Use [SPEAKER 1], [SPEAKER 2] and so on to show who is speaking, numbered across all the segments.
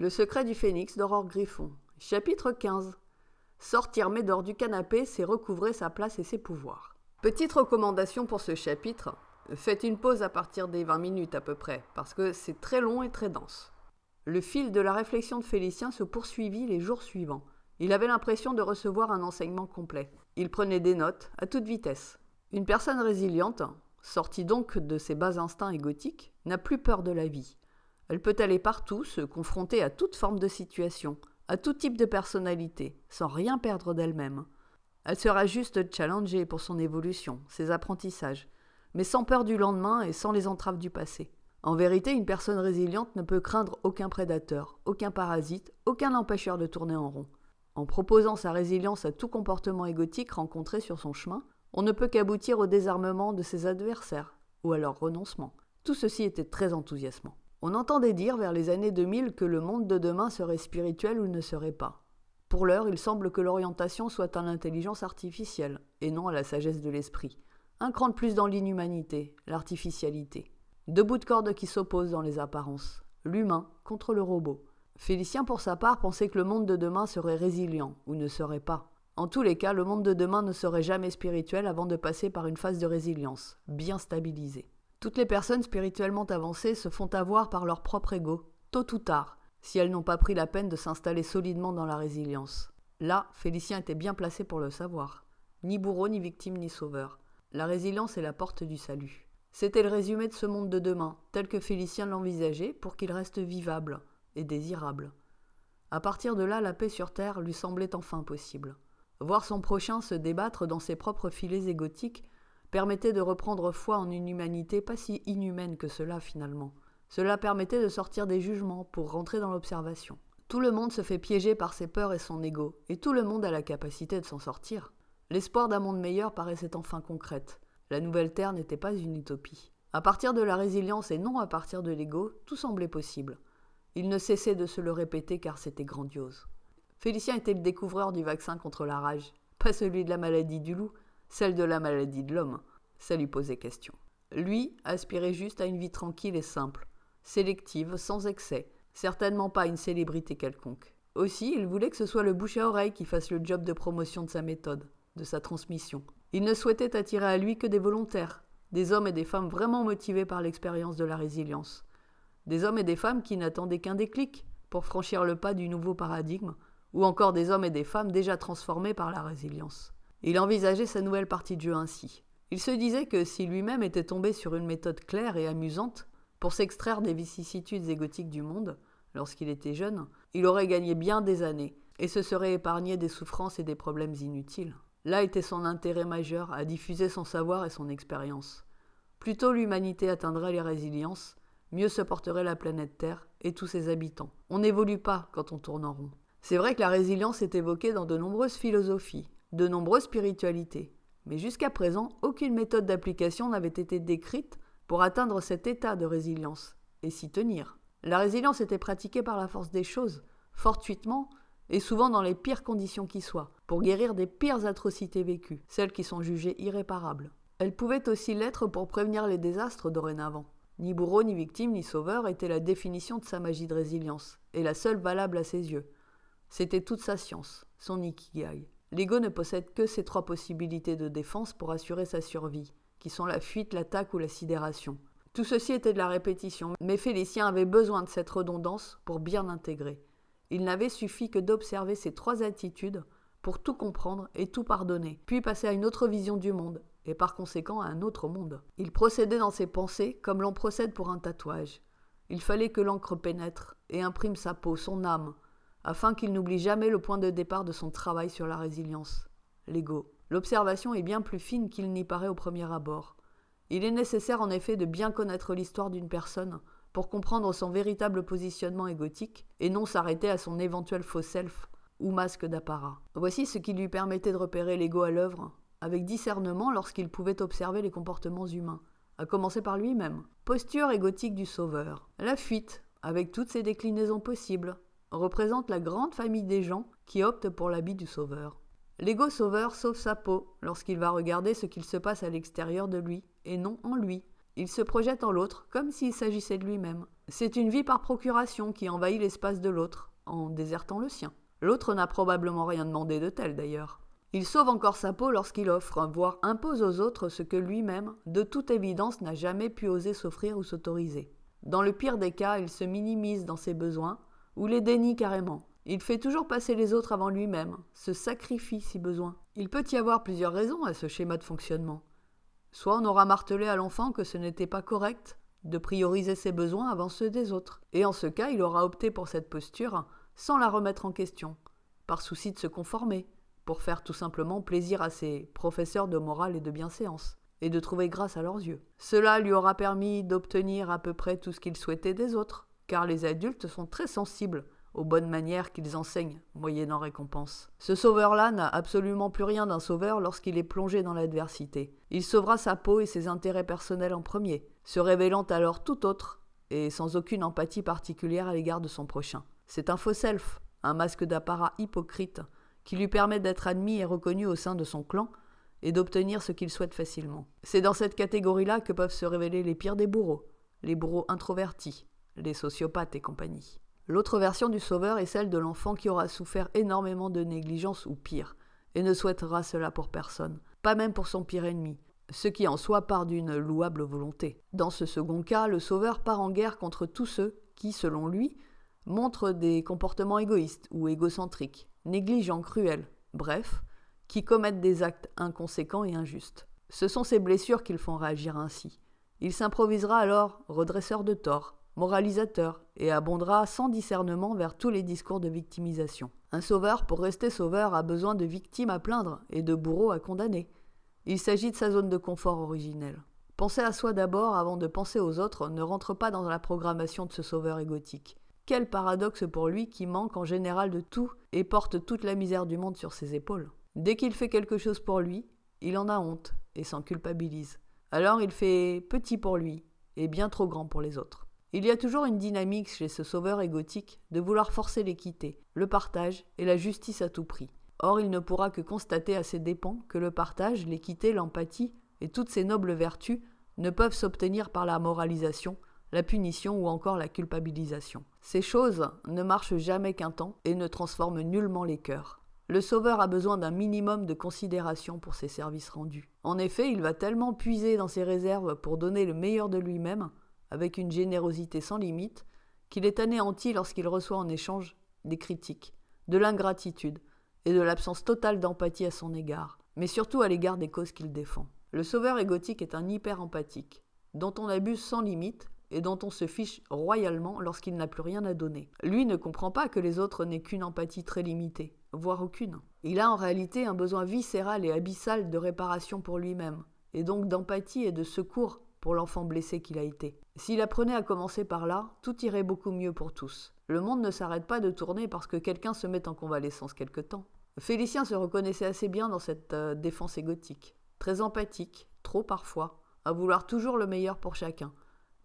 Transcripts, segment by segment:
[SPEAKER 1] Le secret du phénix d'Aurore Griffon. Chapitre 15. Sortir Médor du canapé, c'est recouvrer sa place et ses pouvoirs. Petite recommandation pour ce chapitre, faites une pause à partir des 20 minutes à peu près, parce que c'est très long et très dense. Le fil de la réflexion de Félicien se poursuivit les jours suivants. Il avait l'impression de recevoir un enseignement complet. Il prenait des notes à toute vitesse. Une personne résiliente, sortie donc de ses bas instincts égotiques, n'a plus peur de la vie. Elle peut aller partout, se confronter à toute forme de situation, à tout type de personnalité, sans rien perdre d'elle-même. Elle sera juste challengée pour son évolution, ses apprentissages, mais sans peur du lendemain et sans les entraves du passé. En vérité, une personne résiliente ne peut craindre aucun prédateur, aucun parasite, aucun empêcheur de tourner en rond. En proposant sa résilience à tout comportement égotique rencontré sur son chemin, on ne peut qu'aboutir au désarmement de ses adversaires, ou à leur renoncement. Tout ceci était très enthousiasmant. On entendait dire vers les années 2000 que le monde de demain serait spirituel ou ne serait pas. Pour l'heure, il semble que l'orientation soit à l'intelligence artificielle, et non à la sagesse de l'esprit. Un cran de plus dans l'inhumanité, l'artificialité. Deux bouts de corde qui s'opposent dans les apparences. L'humain contre le robot. Félicien, pour sa part, pensait que le monde de demain serait résilient, ou ne serait pas. En tous les cas, le monde de demain ne serait jamais spirituel avant de passer par une phase de résilience, bien stabilisée. Toutes les personnes spirituellement avancées se font avoir par leur propre ego, tôt ou tard, si elles n'ont pas pris la peine de s'installer solidement dans la résilience. Là, Félicien était bien placé pour le savoir. Ni bourreau, ni victime, ni sauveur. La résilience est la porte du salut. C'était le résumé de ce monde de demain, tel que Félicien l'envisageait, pour qu'il reste vivable et désirable. À partir de là, la paix sur Terre lui semblait enfin possible. Voir son prochain se débattre dans ses propres filets égotiques permettait de reprendre foi en une humanité pas si inhumaine que cela finalement. Cela permettait de sortir des jugements pour rentrer dans l'observation. Tout le monde se fait piéger par ses peurs et son ego, et tout le monde a la capacité de s'en sortir. L'espoir d'un monde meilleur paraissait enfin concrète. La nouvelle Terre n'était pas une utopie. À partir de la résilience et non à partir de l'ego, tout semblait possible. Il ne cessait de se le répéter car c'était grandiose. Félicien était le découvreur du vaccin contre la rage. Pas celui de la maladie du loup, celle de la maladie de l'homme. Ça lui posait question. Lui aspirait juste à une vie tranquille et simple, sélective, sans excès, certainement pas une célébrité quelconque. Aussi, il voulait que ce soit le bouche à oreille qui fasse le job de promotion de sa méthode, de sa transmission. Il ne souhaitait attirer à lui que des volontaires, des hommes et des femmes vraiment motivés par l'expérience de la résilience. Des hommes et des femmes qui n'attendaient qu'un déclic pour franchir le pas du nouveau paradigme, ou encore des hommes et des femmes déjà transformés par la résilience. Il envisageait sa nouvelle partie de jeu ainsi. Il se disait que si lui-même était tombé sur une méthode claire et amusante pour s'extraire des vicissitudes égotiques du monde, lorsqu'il était jeune, il aurait gagné bien des années et se serait épargné des souffrances et des problèmes inutiles. Là était son intérêt majeur à diffuser son savoir et son expérience. Plus tôt l'humanité atteindrait les résiliences, mieux se porterait la planète Terre et tous ses habitants. On n'évolue pas quand on tourne en rond. C'est vrai que la résilience est évoquée dans de nombreuses philosophies, de nombreuses spiritualités. Mais jusqu'à présent, aucune méthode d'application n'avait été décrite pour atteindre cet état de résilience et s'y tenir. La résilience était pratiquée par la force des choses, fortuitement et souvent dans les pires conditions qui soient, pour guérir des pires atrocités vécues, celles qui sont jugées irréparables. Elle pouvait aussi l'être pour prévenir les désastres dorénavant. Ni bourreau, ni victime, ni sauveur était la définition de sa magie de résilience, et la seule valable à ses yeux. C'était toute sa science, son ikigai. L'ego ne possède que ces trois possibilités de défense pour assurer sa survie, qui sont la fuite, l'attaque ou la sidération. Tout ceci était de la répétition, mais Félicien avait besoin de cette redondance pour bien l'intégrer. Il n'avait suffi que d'observer ces trois attitudes pour tout comprendre et tout pardonner, puis passer à une autre vision du monde, et par conséquent à un autre monde. Il procédait dans ses pensées comme l'on procède pour un tatouage. Il fallait que l'encre pénètre et imprime sa peau, son âme, afin qu'il n'oublie jamais le point de départ de son travail sur la résilience, l'ego. L'observation est bien plus fine qu'il n'y paraît au premier abord. Il est nécessaire en effet de bien connaître l'histoire d'une personne pour comprendre son véritable positionnement égotique et non s'arrêter à son éventuel faux self ou masque d'apparat. Voici ce qui lui permettait de repérer l'ego à l'œuvre, avec discernement lorsqu'il pouvait observer les comportements humains, à commencer par lui-même. Posture égotique du sauveur. La fuite, avec toutes ses déclinaisons possibles, représente la grande famille des gens qui optent pour l'habit du sauveur. L'ego sauveur sauve sa peau lorsqu'il va regarder ce qu'il se passe à l'extérieur de lui et non en lui. Il se projette en l'autre comme s'il s'agissait de lui-même. C'est une vie par procuration qui envahit l'espace de l'autre, en désertant le sien. L'autre n'a probablement rien demandé de tel d'ailleurs. Il sauve encore sa peau lorsqu'il offre, voire impose aux autres ce que lui-même, de toute évidence, n'a jamais pu oser s'offrir ou s'autoriser. Dans le pire des cas, il se minimise dans ses besoins, ou les dénie carrément. Il fait toujours passer les autres avant lui-même, se sacrifie si besoin. Il peut y avoir plusieurs raisons à ce schéma de fonctionnement. Soit on aura martelé à l'enfant que ce n'était pas correct de prioriser ses besoins avant ceux des autres, et en ce cas, il aura opté pour cette posture sans la remettre en question, par souci de se conformer, pour faire tout simplement plaisir à ses professeurs de morale et de bienséance, et de trouver grâce à leurs yeux. Cela lui aura permis d'obtenir à peu près tout ce qu'il souhaitait des autres, car les adultes sont très sensibles aux bonnes manières qu'ils enseignent, moyennant récompense. Ce sauveur-là n'a absolument plus rien d'un sauveur lorsqu'il est plongé dans l'adversité. Il sauvera sa peau et ses intérêts personnels en premier, se révélant alors tout autre, et sans aucune empathie particulière à l'égard de son prochain. C'est un faux self, un masque d'apparat hypocrite, qui lui permet d'être admis et reconnu au sein de son clan, et d'obtenir ce qu'il souhaite facilement. C'est dans cette catégorie-là que peuvent se révéler les pires des bourreaux, les bourreaux introvertis, les sociopathes et compagnie. L'autre version du sauveur est celle de l'enfant qui aura souffert énormément de négligence ou pire, et ne souhaitera cela pour personne, pas même pour son pire ennemi, ce qui en soi part d'une louable volonté. Dans ce second cas, le sauveur part en guerre contre tous ceux qui, selon lui, montrent des comportements égoïstes ou égocentriques, négligents, cruels, bref, qui commettent des actes inconséquents et injustes. Ce sont ces blessures qui le font réagir ainsi. Il s'improvisera alors redresseur de tort, moralisateur, et abondera sans discernement vers tous les discours de victimisation. Un sauveur, pour rester sauveur, a besoin de victimes à plaindre et de bourreaux à condamner. Il s'agit de sa zone de confort originelle. Penser à soi d'abord avant de penser aux autres ne rentre pas dans la programmation de ce sauveur égotique. Quel paradoxe pour lui qui manque en général de tout et porte toute la misère du monde sur ses épaules. Dès qu'il fait quelque chose pour lui, il en a honte et s'en culpabilise. Alors il fait petit pour lui et bien trop grand pour les autres. Il y a toujours une dynamique chez ce sauveur égotique de vouloir forcer l'équité, le partage et la justice à tout prix. Or, il ne pourra que constater à ses dépens que le partage, l'équité, l'empathie et toutes ces nobles vertus ne peuvent s'obtenir par la moralisation, la punition ou encore la culpabilisation. Ces choses ne marchent jamais qu'un temps et ne transforment nullement les cœurs. Le sauveur a besoin d'un minimum de considération pour ses services rendus. En effet, il va tellement puiser dans ses réserves pour donner le meilleur de lui-même, avec une générosité sans limite, qu'il est anéanti lorsqu'il reçoit en échange des critiques, de l'ingratitude et de l'absence totale d'empathie à son égard, mais surtout à l'égard des causes qu'il défend. Le sauveur égotique est un hyper-empathique, dont on abuse sans limite et dont on se fiche royalement lorsqu'il n'a plus rien à donner. Lui ne comprend pas que les autres n'aient qu'une empathie très limitée, voire aucune. Il a en réalité un besoin viscéral et abyssal de réparation pour lui-même, et donc d'empathie et de secours pour l'enfant blessé qu'il a été. S'il apprenait à commencer par là, tout irait beaucoup mieux pour tous. Le monde ne s'arrête pas de tourner parce que quelqu'un se met en convalescence quelque temps. Félicien se reconnaissait assez bien dans cette défense égotique. Très empathique, trop parfois, à vouloir toujours le meilleur pour chacun,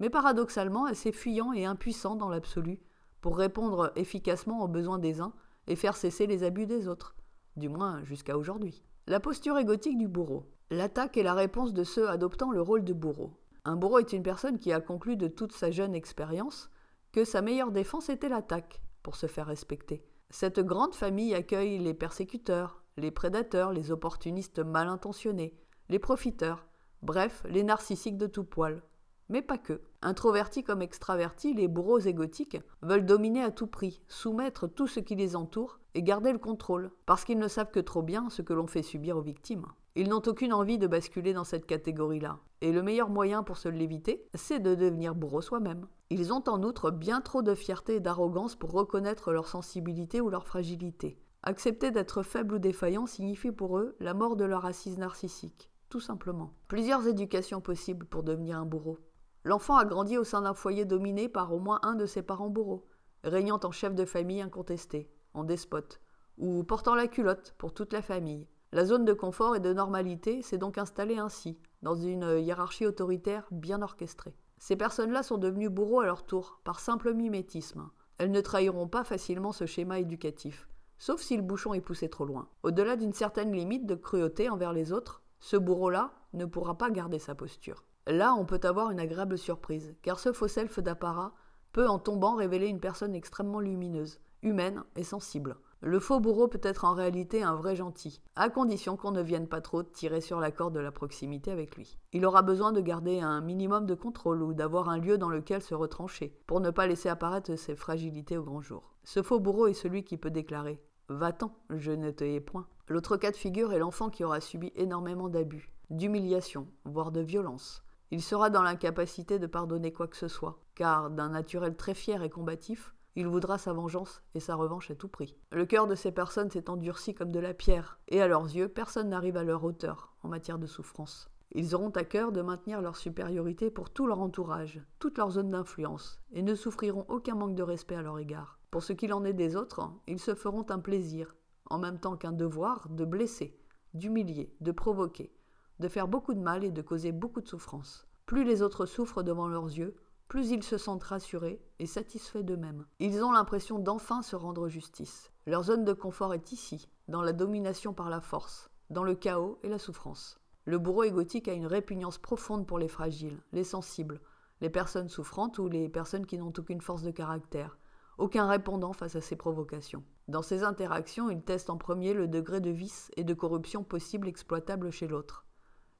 [SPEAKER 1] mais paradoxalement assez fuyant et impuissant dans l'absolu pour répondre efficacement aux besoins des uns et faire cesser les abus des autres, du moins jusqu'à aujourd'hui. La posture égotique du bourreau. L'attaque est la réponse de ceux adoptant le rôle de bourreau. Un bourreau est une personne qui a conclu de toute sa jeune expérience que sa meilleure défense était l'attaque pour se faire respecter. Cette grande famille accueille les persécuteurs, les prédateurs, les opportunistes mal intentionnés, les profiteurs, bref, les narcissiques de tout poil. Mais pas que. Introvertis comme extravertis, les bourreaux égotiques veulent dominer à tout prix, soumettre tout ce qui les entoure et garder le contrôle, parce qu'ils ne savent que trop bien ce que l'on fait subir aux victimes. Ils n'ont aucune envie de basculer dans cette catégorie-là, et le meilleur moyen pour se l'éviter, c'est de devenir bourreau soi-même. Ils ont en outre bien trop de fierté et d'arrogance pour reconnaître leur sensibilité ou leur fragilité. Accepter d'être faible ou défaillant signifie pour eux la mort de leur assise narcissique, tout simplement. Plusieurs éducations possibles pour devenir un bourreau. L'enfant a grandi au sein d'un foyer dominé par au moins un de ses parents bourreaux, régnant en chef de famille incontesté, en despote, ou portant la culotte pour toute la famille. La zone de confort et de normalité s'est donc installée ainsi, dans une hiérarchie autoritaire bien orchestrée. Ces personnes-là sont devenues bourreaux à leur tour, par simple mimétisme. Elles ne trahiront pas facilement ce schéma éducatif, sauf si le bouchon est poussé trop loin. Au-delà d'une certaine limite de cruauté envers les autres, ce bourreau-là ne pourra pas garder sa posture. Là, on peut avoir une agréable surprise, car ce faux self d'apparat peut en tombant révéler une personne extrêmement lumineuse, humaine et sensible. Le faux bourreau peut être en réalité un vrai gentil, à condition qu'on ne vienne pas trop tirer sur la corde de la proximité avec lui. Il aura besoin de garder un minimum de contrôle ou d'avoir un lieu dans lequel se retrancher, pour ne pas laisser apparaître ses fragilités au grand jour. Ce faux bourreau est celui qui peut déclarer « Va-t'en, je ne te hais point ». L'autre cas de figure est l'enfant qui aura subi énormément d'abus, d'humiliation, voire de violence. Il sera dans l'incapacité de pardonner quoi que ce soit, car d'un naturel très fier et combatif, il voudra sa vengeance et sa revanche à tout prix. Le cœur de ces personnes s'est endurci comme de la pierre, et à leurs yeux, personne n'arrive à leur hauteur en matière de souffrance. Ils auront à cœur de maintenir leur supériorité pour tout leur entourage, toute leur zone d'influence, et ne souffriront aucun manque de respect à leur égard. Pour ce qu'il en est des autres, ils se feront un plaisir, en même temps qu'un devoir, de blesser, d'humilier, de provoquer, de faire beaucoup de mal et de causer beaucoup de souffrance. Plus les autres souffrent devant leurs yeux, plus ils se sentent rassurés et satisfaits d'eux-mêmes. Ils ont l'impression d'enfin se rendre justice. Leur zone de confort est ici, dans la domination par la force, dans le chaos et la souffrance. Le bourreau égotique a une répugnance profonde pour les fragiles, les sensibles, les personnes souffrantes ou les personnes qui n'ont aucune force de caractère, aucun répondant face à ses provocations. Dans ces interactions, il teste en premier le degré de vice et de corruption possible exploitable chez l'autre.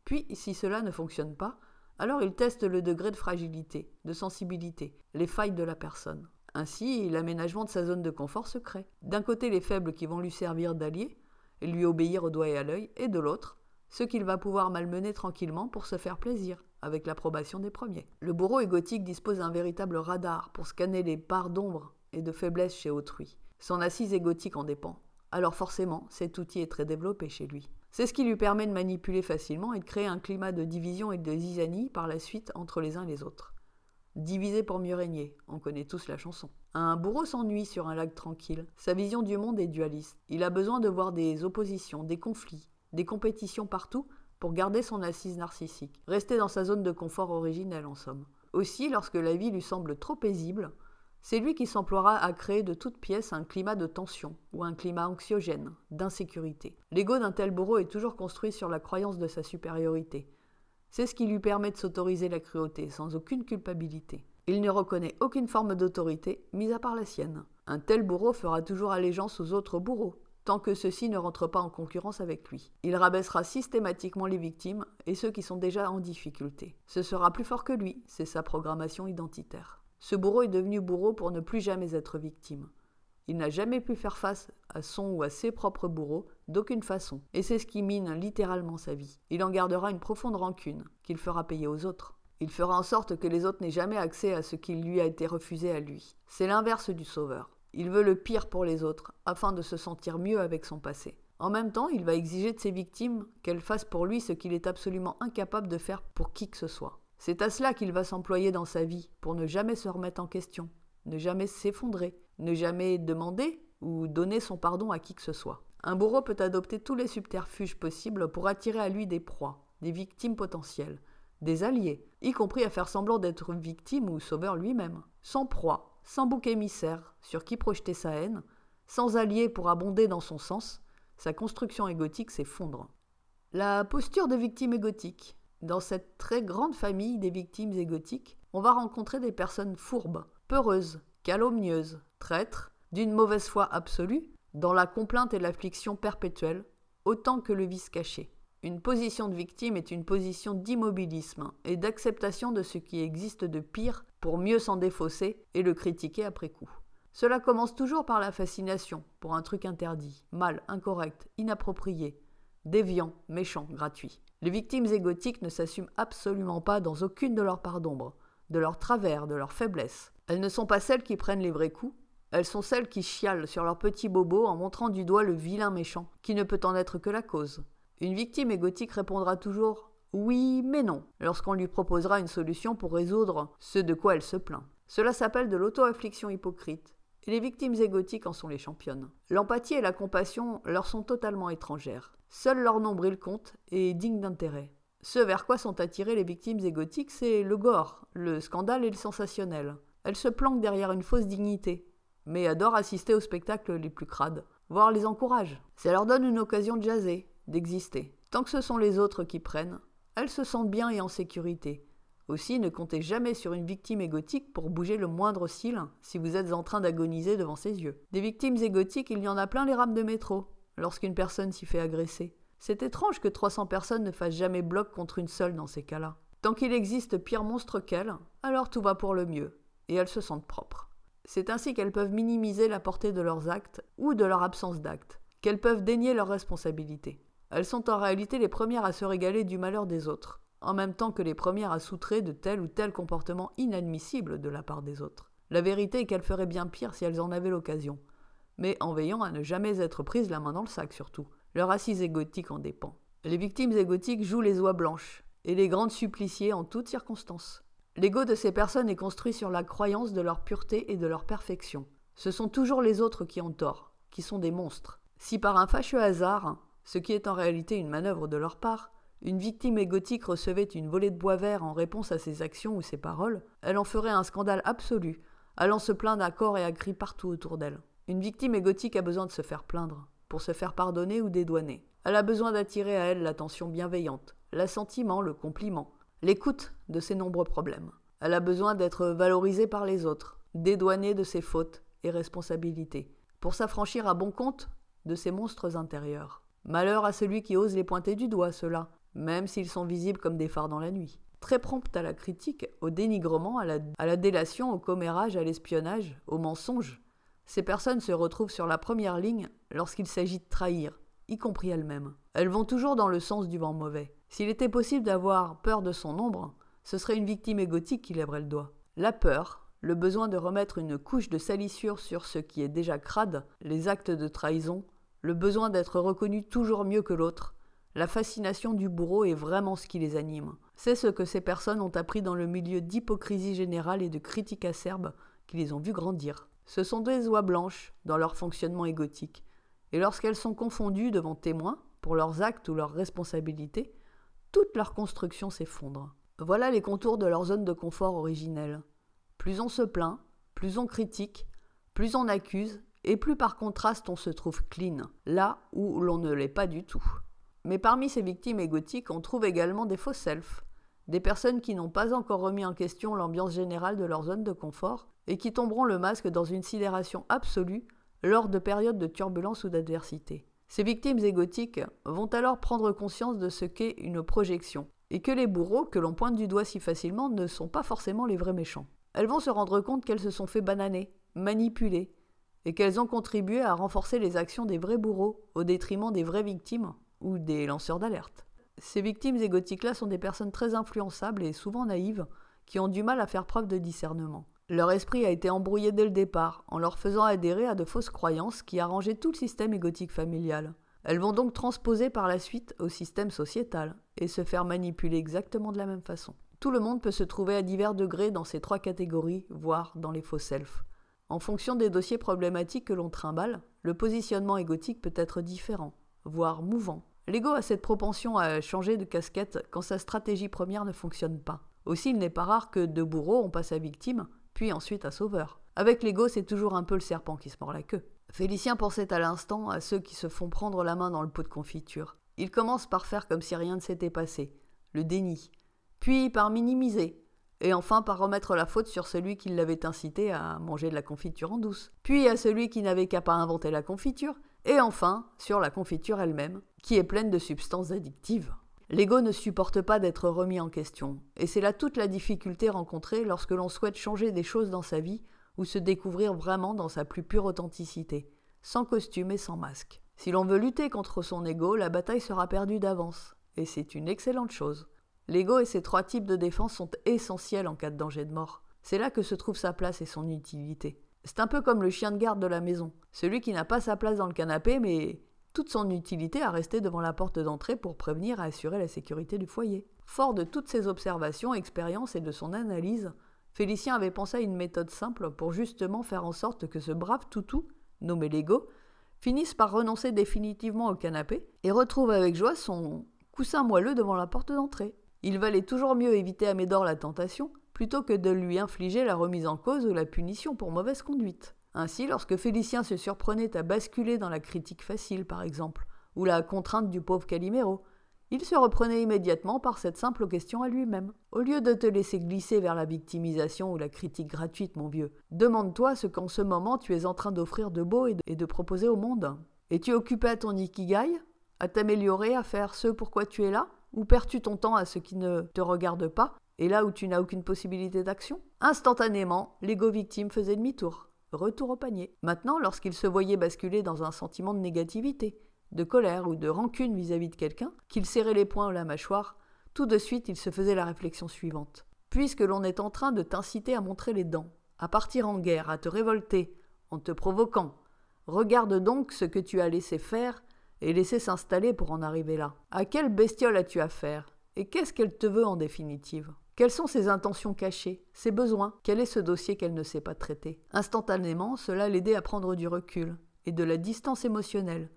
[SPEAKER 1] Puis, si cela ne fonctionne pas, alors il teste le degré de fragilité, de sensibilité, les failles de la personne. Ainsi, l'aménagement de sa zone de confort se crée. D'un côté, les faibles qui vont lui servir d'alliés, et lui obéir au doigt et à l'œil, et de l'autre, ceux qu'il va pouvoir malmener tranquillement pour se faire plaisir, avec l'approbation des premiers. Le bourreau égotique dispose d'un véritable radar pour scanner les parts d'ombre et de faiblesse chez autrui. Son assise égotique en dépend. Alors forcément, cet outil est très développé chez lui. C'est ce qui lui permet de manipuler facilement et de créer un climat de division et de zizanie par la suite entre les uns et les autres. Diviser pour mieux régner, on connaît tous la chanson. Un bourreau s'ennuie sur un lac tranquille. Sa vision du monde est dualiste. Il a besoin de voir des oppositions, des conflits, des compétitions partout pour garder son assise narcissique. Rester dans sa zone de confort originelle en somme. Aussi, lorsque la vie lui semble trop paisible, c'est lui qui s'emploiera à créer de toutes pièces un climat de tension ou un climat anxiogène, d'insécurité. L'ego d'un tel bourreau est toujours construit sur la croyance de sa supériorité. C'est ce qui lui permet de s'autoriser la cruauté sans aucune culpabilité. Il ne reconnaît aucune forme d'autorité, mis à part la sienne. Un tel bourreau fera toujours allégeance aux autres bourreaux, tant que ceux-ci ne rentrent pas en concurrence avec lui. Il rabaissera systématiquement les victimes et ceux qui sont déjà en difficulté. Ce sera plus fort que lui, c'est sa programmation identitaire. Ce bourreau est devenu bourreau pour ne plus jamais être victime. Il n'a jamais pu faire face à son ou à ses propres bourreaux d'aucune façon, et c'est ce qui mine littéralement sa vie. Il en gardera une profonde rancune, qu'il fera payer aux autres. Il fera en sorte que les autres n'aient jamais accès à ce qui lui a été refusé à lui. C'est l'inverse du sauveur. Il veut le pire pour les autres, afin de se sentir mieux avec son passé. En même temps, il va exiger de ses victimes qu'elles fassent pour lui ce qu'il est absolument incapable de faire pour qui que ce soit. C'est à cela qu'il va s'employer dans sa vie, pour ne jamais se remettre en question, ne jamais s'effondrer, ne jamais demander ou donner son pardon à qui que ce soit. Un bourreau peut adopter tous les subterfuges possibles pour attirer à lui des proies, des victimes potentielles, des alliés, y compris à faire semblant d'être victime ou sauveur lui-même. Sans proie, sans bouc émissaire sur qui projeter sa haine, sans allié pour abonder dans son sens, sa construction égotique s'effondre. La posture de victime égotique. Dans cette très grande famille des victimes égotiques, on va rencontrer des personnes fourbes, peureuses, calomnieuses, traîtres, d'une mauvaise foi absolue, dans la complainte et l'affliction perpétuelle, autant que le vice caché. Une position de victime est une position d'immobilisme et d'acceptation de ce qui existe de pire pour mieux s'en défausser et le critiquer après coup. Cela commence toujours par la fascination pour un truc interdit, mal, incorrect, inapproprié, déviant, méchant, gratuit. Les victimes égotiques ne s'assument absolument pas dans aucune de leurs parts d'ombre, de leurs travers, de leurs faiblesses. Elles ne sont pas celles qui prennent les vrais coups, elles sont celles qui chialent sur leurs petits bobos en montrant du doigt le vilain méchant, qui ne peut en être que la cause. Une victime égotique répondra toujours « oui, mais non » lorsqu'on lui proposera une solution pour résoudre ce de quoi elle se plaint. Cela s'appelle de l'auto-affliction hypocrite, et les victimes égotiques en sont les championnes. L'empathie et la compassion leur sont totalement étrangères. Seul leur nombril compte et est digne d'intérêt. Ce vers quoi sont attirées les victimes égotiques, c'est le gore, le scandale et le sensationnel. Elles se planquent derrière une fausse dignité, mais adorent assister aux spectacles les plus crades, voire les encouragent. Ça leur donne une occasion de jaser, d'exister. Tant que ce sont les autres qui prennent, elles se sentent bien et en sécurité, Aussi, ne comptez jamais sur une victime égotique pour bouger le moindre cil si vous êtes en train d'agoniser devant ses yeux. Des victimes égotiques, il y en a plein les rames de métro, lorsqu'une personne s'y fait agresser. C'est étrange que 300 personnes ne fassent jamais bloc contre une seule dans ces cas-là. Tant qu'il existe pire monstre qu'elles, alors tout va pour le mieux, et elles se sentent propres. C'est ainsi qu'elles peuvent minimiser la portée de leurs actes ou de leur absence d'actes, qu'elles peuvent dénier leurs responsabilités. Elles sont en réalité les premières à se régaler du malheur des autres, en même temps que les premières à s'outrer de tel ou tel comportement inadmissible de la part des autres. La vérité est qu'elles feraient bien pire si elles en avaient l'occasion, mais en veillant à ne jamais être prises la main dans le sac surtout. Leur assise égotique en dépend. Les victimes égotiques jouent les oies blanches et les grandes suppliciées en toutes circonstances. L'ego de ces personnes est construit sur la croyance de leur pureté et de leur perfection. Ce sont toujours les autres qui ont tort, qui sont des monstres. Si par un fâcheux hasard, ce qui est en réalité une manœuvre de leur part, une victime égotique recevait une volée de bois vert en réponse à ses actions ou ses paroles, elle en ferait un scandale absolu, allant se plaindre à corps et à cri partout autour d'elle. Une victime égotique a besoin de se faire plaindre, pour se faire pardonner ou dédouaner. Elle a besoin d'attirer à elle l'attention bienveillante, l'assentiment, le compliment, l'écoute de ses nombreux problèmes. Elle a besoin d'être valorisée par les autres, dédouanée de ses fautes et responsabilités, pour s'affranchir à bon compte de ses monstres intérieurs. Malheur à celui qui ose les pointer du doigt, ceux-là, même s'ils sont visibles comme des phares dans la nuit. Très prompte à la critique, au dénigrement, à la délation, au commérage, à l'espionnage, au mensonge, ces personnes se retrouvent sur la première ligne lorsqu'il s'agit de trahir, y compris elles-mêmes. Elles vont toujours dans le sens du vent mauvais. S'il était possible d'avoir peur de son ombre, ce serait une victime égotique qui lèverait le doigt. La peur, le besoin de remettre une couche de salissure sur ce qui est déjà crade, les actes de trahison, le besoin d'être reconnu toujours mieux que l'autre, la fascination du bourreau est vraiment ce qui les anime. C'est ce que ces personnes ont appris dans le milieu d'hypocrisie générale et de critique acerbe qui les ont vues grandir. Ce sont des oies blanches dans leur fonctionnement égotique, et lorsqu'elles sont confondues devant témoins, pour leurs actes ou leurs responsabilités, toute leur construction s'effondre. Voilà les contours de leur zone de confort originelle. Plus on se plaint, plus on critique, plus on accuse, et plus par contraste on se trouve clean, là où l'on ne l'est pas du tout. Mais parmi ces victimes égotiques, on trouve également des faux selfs, des personnes qui n'ont pas encore remis en question l'ambiance générale de leur zone de confort et qui tomberont le masque dans une sidération absolue lors de périodes de turbulence ou d'adversité. Ces victimes égotiques vont alors prendre conscience de ce qu'est une projection et que les bourreaux que l'on pointe du doigt si facilement ne sont pas forcément les vrais méchants. Elles vont se rendre compte qu'elles se sont fait bananer, manipuler et qu'elles ont contribué à renforcer les actions des vrais bourreaux au détriment des vraies victimes ou des lanceurs d'alerte. Ces victimes égotiques-là sont des personnes très influençables et souvent naïves qui ont du mal à faire preuve de discernement. Leur esprit a été embrouillé dès le départ, en leur faisant adhérer à de fausses croyances qui arrangeaient tout le système égotique familial. Elles vont donc transposer par la suite au système sociétal, et se faire manipuler exactement de la même façon. Tout le monde peut se trouver à divers degrés dans ces trois catégories, voire dans les faux selfs. En fonction des dossiers problématiques que l'on trimballe, le positionnement égotique peut être différent, voire mouvant. L'ego a cette propension à changer de casquette quand sa stratégie première ne fonctionne pas. Aussi, il n'est pas rare que de bourreau on passe à victime, puis ensuite à sauveur. Avec l'ego, c'est toujours un peu le serpent qui se mord la queue. Félicien pensait à l'instant à ceux qui se font prendre la main dans le pot de confiture. Il commence par faire comme si rien ne s'était passé, le déni, puis par minimiser, et enfin par remettre la faute sur celui qui l'avait incité à manger de la confiture en douce, puis à celui qui n'avait qu'à pas inventer la confiture, et enfin sur la confiture elle-même, qui est pleine de substances addictives. L'ego ne supporte pas d'être remis en question, et c'est là toute la difficulté rencontrée lorsque l'on souhaite changer des choses dans sa vie ou se découvrir vraiment dans sa plus pure authenticité, sans costume et sans masque. Si l'on veut lutter contre son ego, la bataille sera perdue d'avance, et c'est une excellente chose. L'ego et ses trois types de défense sont essentiels en cas de danger de mort. C'est là que se trouve sa place et son utilité. C'est un peu comme le chien de garde de la maison, celui qui n'a pas sa place dans le canapé, mais toute son utilité à rester devant la porte d'entrée pour prévenir et assurer la sécurité du foyer. Fort de toutes ses observations, expériences et de son analyse, Félicien avait pensé à une méthode simple pour justement faire en sorte que ce brave toutou, nommé l'ego, finisse par renoncer définitivement au canapé et retrouve avec joie son coussin moelleux devant la porte d'entrée. Il valait toujours mieux éviter à Médor la tentation plutôt que de lui infliger la remise en cause ou la punition pour mauvaise conduite. Ainsi, lorsque Félicien se surprenait à basculer dans la critique facile, par exemple, ou la contrainte du pauvre Calimero, il se reprenait immédiatement par cette simple question à lui-même. Au lieu de te laisser glisser vers la victimisation ou la critique gratuite, mon vieux, demande-toi ce qu'en ce moment tu es en train d'offrir de beau et de proposer au monde. Es-tu occupé à ton ikigai? À t'améliorer, à faire ce pourquoi tu es là? Ou perds-tu ton temps à ce qui ne te regarde pas, et là où tu n'as aucune possibilité d'action? Instantanément, l'ego victime faisait demi-tour. Retour au panier. Maintenant, lorsqu'il se voyait basculer dans un sentiment de négativité, de colère ou de rancune vis-à-vis de quelqu'un, qu'il serrait les poings ou la mâchoire, tout de suite il se faisait la réflexion suivante. Puisque l'on est en train de t'inciter à montrer les dents, à partir en guerre, à te révolter, en te provoquant, regarde donc ce que tu as laissé faire et laissé s'installer pour en arriver là. À quelle bestiole as-tu affaire? Et qu'est-ce qu'elle te veut en définitive? Quelles sont ses intentions cachées, ses besoins? Quel est ce dossier qu'elle ne sait pas traiter? Instantanément, cela l'aidait à prendre du recul et de la distance émotionnelle,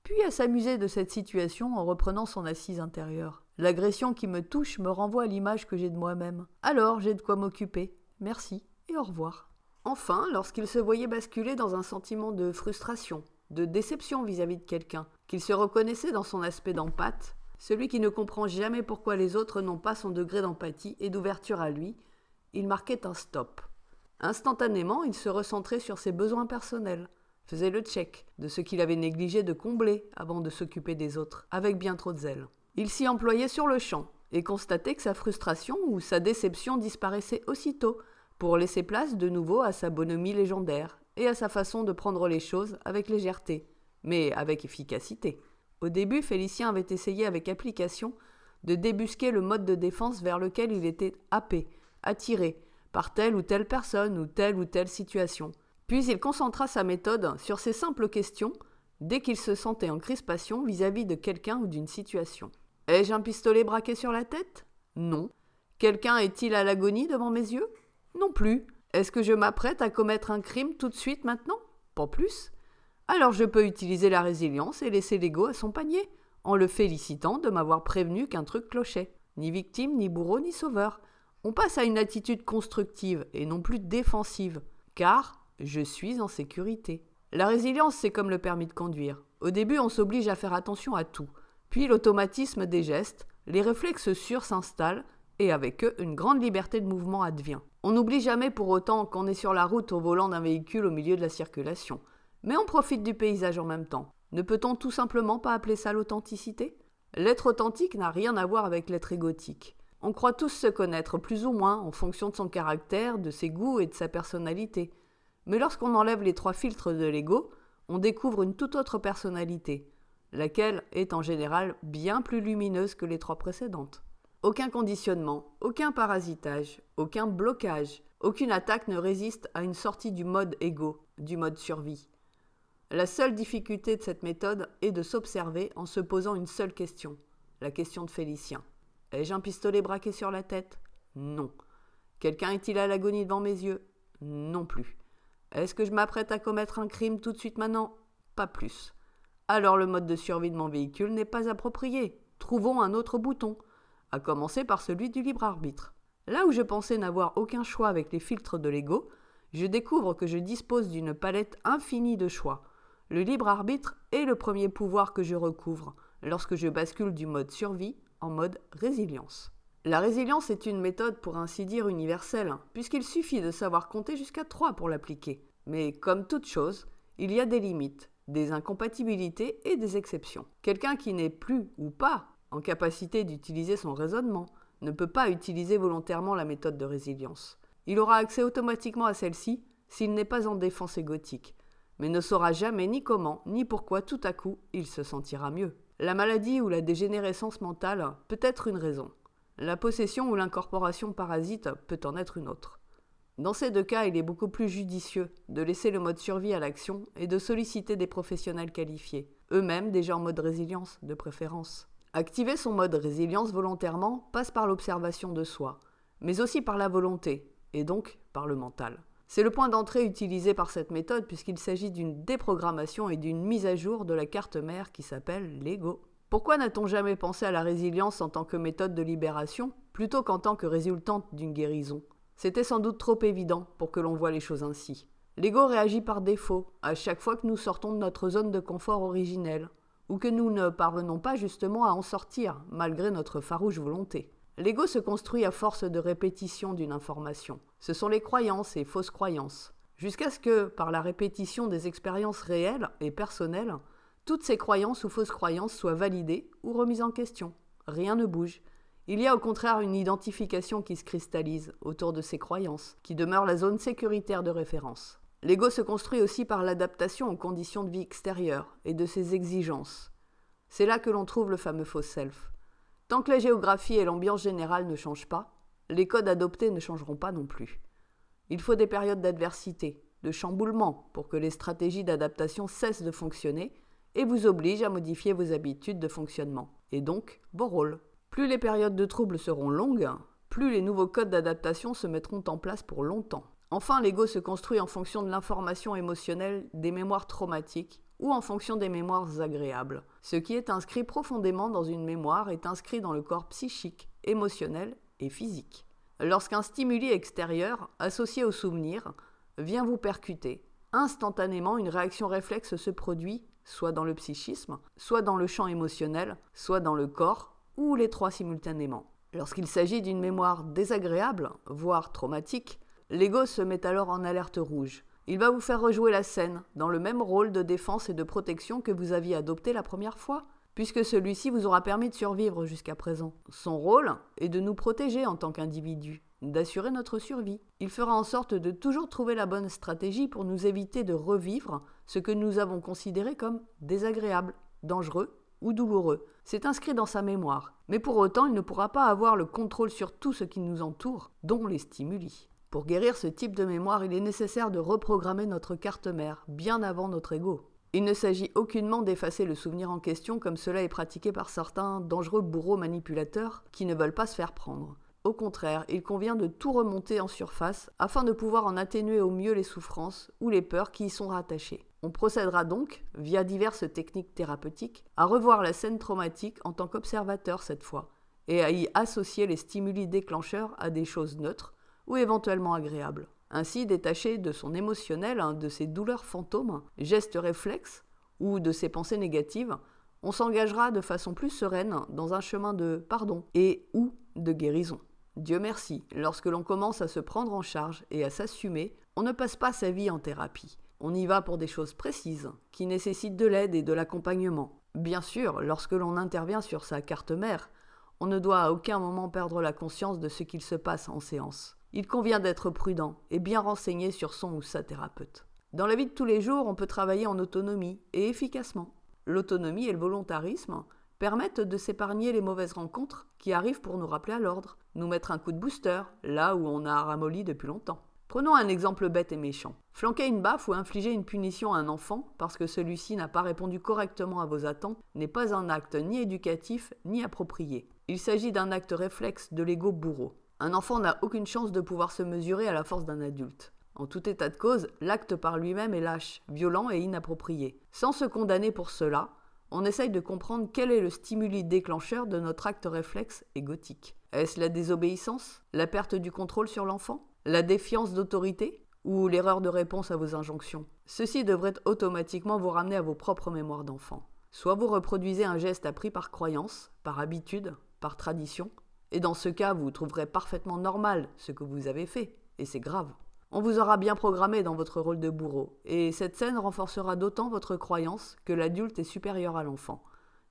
[SPEAKER 1] puis à s'amuser de cette situation en reprenant son assise intérieure. L'agression qui me touche me renvoie à l'image que j'ai de moi-même. Alors j'ai de quoi m'occuper. Merci et au revoir. Enfin, lorsqu'il se voyait basculer dans un sentiment de frustration, de déception vis-à-vis de quelqu'un, qu'il se reconnaissait dans son aspect d'empathe, celui qui ne comprend jamais pourquoi les autres n'ont pas son degré d'empathie et d'ouverture à lui, il marquait un stop. Instantanément, il se recentrait sur ses besoins personnels, faisait le check de ce qu'il avait négligé de combler avant de s'occuper des autres, avec bien trop de zèle. Il s'y employait sur le champ et constatait que sa frustration ou sa déception disparaissait aussitôt pour laisser place de nouveau à sa bonhomie légendaire et à sa façon de prendre les choses avec légèreté, mais avec efficacité. Au début, Félicien avait essayé avec application de débusquer le mode de défense vers lequel il était happé, attiré, par telle ou telle personne ou telle situation. Puis il concentra sa méthode sur ces simples questions dès qu'il se sentait en crispation vis-à-vis de quelqu'un ou d'une situation. Ai-je un pistolet braqué sur la tête? Non. Quelqu'un est-il à l'agonie devant mes yeux? Non plus. Est-ce que je m'apprête à commettre un crime tout de suite maintenant? Pas plus. Alors je peux utiliser la résilience et laisser l'ego à son panier, en le félicitant de m'avoir prévenu qu'un truc clochait. Ni victime, ni bourreau, ni sauveur. On passe à une attitude constructive et non plus défensive, car je suis en sécurité. La résilience, c'est comme le permis de conduire. Au début, on s'oblige à faire attention à tout. Puis l'automatisme des gestes, les réflexes sûrs s'installent et avec eux, une grande liberté de mouvement advient. On n'oublie jamais pour autant qu'on est sur la route au volant d'un véhicule au milieu de la circulation. Mais on profite du paysage en même temps. Ne peut-on tout simplement pas appeler ça l'authenticité? L'être authentique n'a rien à voir avec l'être égotique. On croit tous se connaître plus ou moins en fonction de son caractère, de ses goûts et de sa personnalité. Mais lorsqu'on enlève les 3 filtres de l'ego, on découvre une toute autre personnalité, laquelle est en général bien plus lumineuse que les 3 précédentes. Aucun conditionnement, aucun parasitage, aucun blocage, aucune attaque ne résiste à une sortie du mode égo, du mode survie. La seule difficulté de cette méthode est de s'observer en se posant une seule question, la question de Félicien. Ai-je un pistolet braqué sur la tête? Non. Quelqu'un est-il à l'agonie devant mes yeux? Non plus. Est-ce que je m'apprête à commettre un crime tout de suite maintenant? Pas plus. Alors le mode de survie de mon véhicule n'est pas approprié. Trouvons un autre bouton, à commencer par celui du libre arbitre. Là où je pensais n'avoir aucun choix avec les filtres de l'ego, je découvre que je dispose d'une palette infinie de choix. Le libre arbitre est le premier pouvoir que je recouvre lorsque je bascule du mode survie en mode résilience. La résilience est une méthode pour ainsi dire universelle, puisqu'il suffit de savoir compter jusqu'à 3 pour l'appliquer. Mais comme toute chose, il y a des limites, des incompatibilités et des exceptions. Quelqu'un qui n'est plus ou pas en capacité d'utiliser son raisonnement ne peut pas utiliser volontairement la méthode de résilience. Il aura accès automatiquement à celle-ci s'il n'est pas en défense égotique, mais ne saura jamais ni comment ni pourquoi tout à coup il se sentira mieux. La maladie ou la dégénérescence mentale peut être une raison. La possession ou l'incorporation parasite peut en être une autre. Dans ces 2 cas, il est beaucoup plus judicieux de laisser le mode survie à l'action et de solliciter des professionnels qualifiés, eux-mêmes déjà en mode résilience, de préférence. Activer son mode résilience volontairement passe par l'observation de soi, mais aussi par la volonté, et donc par le mental. C'est le point d'entrée utilisé par cette méthode puisqu'il s'agit d'une déprogrammation et d'une mise à jour de la carte mère qui s'appelle l'ego. Pourquoi n'a-t-on jamais pensé à la résilience en tant que méthode de libération plutôt qu'en tant que résultante d'une guérison? C'était sans doute trop évident pour que l'on voie les choses ainsi. L'ego réagit par défaut à chaque fois que nous sortons de notre zone de confort originelle ou que nous ne parvenons pas justement à en sortir, malgré notre farouche volonté. L'ego se construit à force de répétition d'une information. Ce sont les croyances et fausses croyances. Jusqu'à ce que, par la répétition des expériences réelles et personnelles, toutes ces croyances ou fausses croyances soient validées ou remises en question. Rien ne bouge. Il y a au contraire une identification qui se cristallise autour de ces croyances, qui demeure la zone sécuritaire de référence. L'ego se construit aussi par l'adaptation aux conditions de vie extérieures et de ses exigences. C'est là que l'on trouve le fameux faux self. Tant que la géographie et l'ambiance générale ne changent pas, les codes adoptés ne changeront pas non plus. Il faut des périodes d'adversité, de chamboulement, pour que les stratégies d'adaptation cessent de fonctionner et vous obligent à modifier vos habitudes de fonctionnement, et donc vos rôles. Plus les périodes de troubles seront longues, plus les nouveaux codes d'adaptation se mettront en place pour longtemps. Enfin, l'ego se construit en fonction de l'information émotionnelle des mémoires traumatiques ou en fonction des mémoires agréables. Ce qui est inscrit profondément dans une mémoire est inscrit dans le corps psychique, émotionnel et physique. Lorsqu'un stimuli extérieur, associé au souvenir, vient vous percuter, instantanément une réaction réflexe se produit, soit dans le psychisme, soit dans le champ émotionnel, soit dans le corps, ou les trois simultanément. Lorsqu'il s'agit d'une mémoire désagréable, voire traumatique, l'ego se met alors en alerte rouge. Il va vous faire rejouer la scène, dans le même rôle de défense et de protection que vous aviez adopté la première fois, puisque celui-ci vous aura permis de survivre jusqu'à présent. Son rôle est de nous protéger en tant qu'individu, d'assurer notre survie. Il fera en sorte de toujours trouver la bonne stratégie pour nous éviter de revivre ce que nous avons considéré comme désagréable, dangereux ou douloureux. C'est inscrit dans sa mémoire, mais pour autant il ne pourra pas avoir le contrôle sur tout ce qui nous entoure, dont les stimuli. Pour guérir ce type de mémoire, il est nécessaire de reprogrammer notre carte mère, bien avant notre ego. Il ne s'agit aucunement d'effacer le souvenir en question comme cela est pratiqué par certains dangereux bourreaux manipulateurs qui ne veulent pas se faire prendre. Au contraire, il convient de tout remonter en surface afin de pouvoir en atténuer au mieux les souffrances ou les peurs qui y sont rattachées. On procédera donc, via diverses techniques thérapeutiques, à revoir la scène traumatique en tant qu'observateur cette fois, et à y associer les stimuli déclencheurs à des choses neutres ou éventuellement agréables. Ainsi, détaché de son émotionnel, de ses douleurs fantômes, gestes réflexes ou de ses pensées négatives, on s'engagera de façon plus sereine dans un chemin de pardon et ou de guérison. Dieu merci, lorsque l'on commence à se prendre en charge et à s'assumer, on ne passe pas sa vie en thérapie. On y va pour des choses précises, qui nécessitent de l'aide et de l'accompagnement. Bien sûr, lorsque l'on intervient sur sa carte mère, on ne doit à aucun moment perdre la conscience de ce qu'il se passe en séance. Il convient d'être prudent et bien renseigné sur son ou sa thérapeute. Dans la vie de tous les jours, on peut travailler en autonomie et efficacement. L'autonomie et le volontarisme permettent de s'épargner les mauvaises rencontres qui arrivent pour nous rappeler à l'ordre, nous mettre un coup de booster là où on a ramolli depuis longtemps. Prenons un exemple bête et méchant. Flanquer une baffe ou infliger une punition à un enfant parce que celui-ci n'a pas répondu correctement à vos attentes n'est pas un acte ni éducatif ni approprié. Il s'agit d'un acte réflexe de l'ego bourreau. Un enfant n'a aucune chance de pouvoir se mesurer à la force d'un adulte. En tout état de cause, l'acte par lui-même est lâche, violent et inapproprié. Sans se condamner pour cela, on essaye de comprendre quel est le stimuli déclencheur de notre acte réflexe égotique. Est-ce la désobéissance, la perte du contrôle sur l'enfant, la défiance d'autorité ou l'erreur de réponse à vos injonctions? Ceci devrait automatiquement vous ramener à vos propres mémoires d'enfant. Soit vous reproduisez un geste appris par croyance, par habitude, par tradition, et dans ce cas, vous trouverez parfaitement normal ce que vous avez fait, et c'est grave. On vous aura bien programmé dans votre rôle de bourreau, et cette scène renforcera d'autant votre croyance que l'adulte est supérieur à l'enfant,